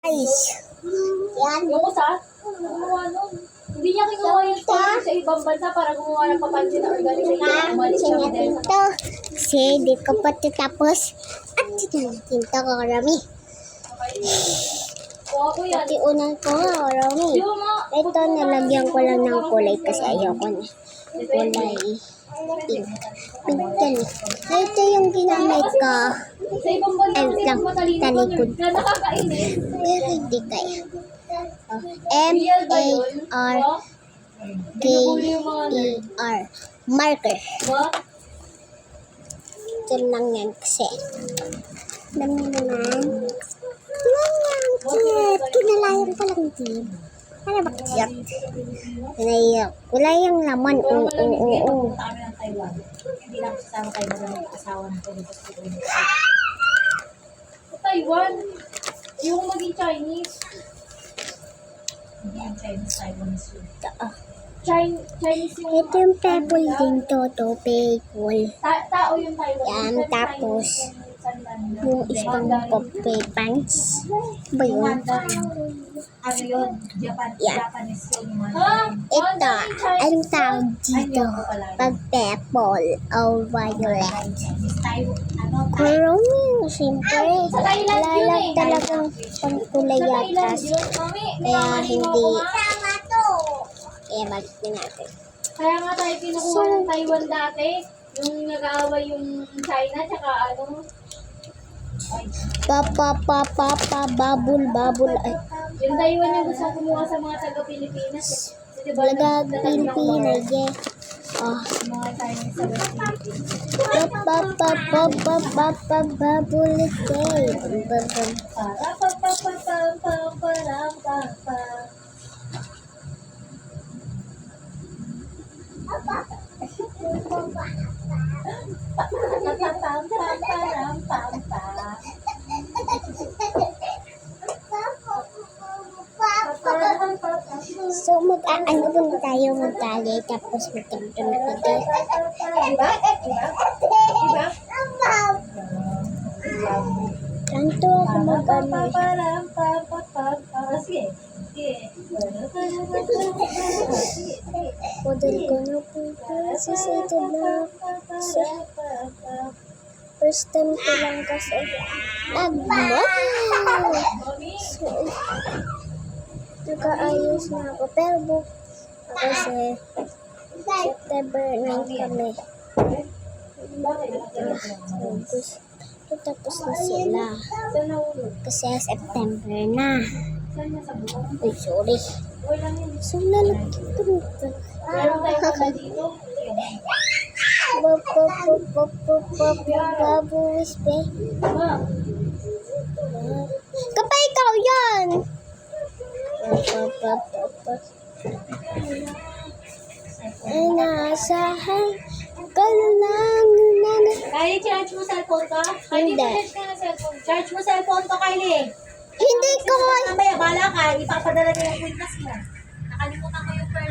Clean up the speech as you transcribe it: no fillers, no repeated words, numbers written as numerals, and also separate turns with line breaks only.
Guys, yan.
Yung isa, gumawa nun. Hindi niya kinuha yung story sa ibang bansa para gumawa ng papansin na organization. Umalis siya
Natin
din.
ito. Kasi di ko pa tapos. At tignan natin ito karami.
Kuha ko yan.
Pati unan ko nga karami.
Di ba mga...
Ito nalagyan ko lang ng kulay kasi ayoko na. Kulay pink. Pink yan. Ito yung ginamit ko.
Sa ibang bansa
Ay,
kasi
lang,
yung matalino
talikod.
na nakakainin.
Pero hindi kaya.
Real ba yun? Binubuli yung mga
M-A-R-K-E-R. Marker.
Ba?
Ito lang yan kasi. Alam mo naman. Tingnan yan, cute. Kinalayan pa lang din. Ano ba cute? Kinalayan. Kulay yung laman.
Pero
Oo,
malamig
oo,
dito,
oo.
punta kami ng Taiwan. Hindi lang kasama kayo malamig asawa ng Pilipinas. Sa Taiwan, yung maging Chinese. Hindi yung Chinese, Taiwanese yun. Chinese yung...
Ito yung purple din to. To purple.
Tao yung Taiwan.
Yan,
Yung
tapos,
Chinese Sandan.
yung isang poppy pants. Ba
Yung
yun?
Mandarin. Ano yun?
Yan.
Japanese yun. Mandarin.
Ito, ang tawag dito. Pag purple o violet. Karami, siyempre.
Sa Thailand
Wala
yun
lang
eh.
talagang pangkulay
Sa
yata.
Thailand yun, mami.
Kaya
Minamaliw
hindi.
ako, ma.
Kaya bakit natin?
Kaya nga tayo kinukuha ng Taiwan dati. Yung nag-aaway yung China, tsaka ano. Ay,
Babul. Ay,
yung Taiwan yung gusto kumuha sa mga taga-Pilipinas. Kasi diba,
talaga Pilipinas, yeah. Oh.
mga Chinese sa West Philippines.
Babul, okay.
Para pa pa pa pa pa para pa pa.
So, ano ba na tayo magtali tapos magkanto na kita.
Diba? Diba?
Kanto ako mag-ano.
Sige.
Podol ko na po. Sisito na. First time ko lang kasi. So, nag-aayos na ako. Pero kasi September 9 kami. So, tapos na sila. Kasi September na. Uy, sorry. So, lalaki ko nito. Babuwis, be. Kapay ikaw yan! Ay, naasahan ka lang na.
Kylie, charge mo cellphone ka?
Hindi.
Kylie, ka na cellphone. Charge mo cellphone ko, Kylie.
Hindi ko.
Mamaya, bala ka. Ipapadala niya yung witness mo.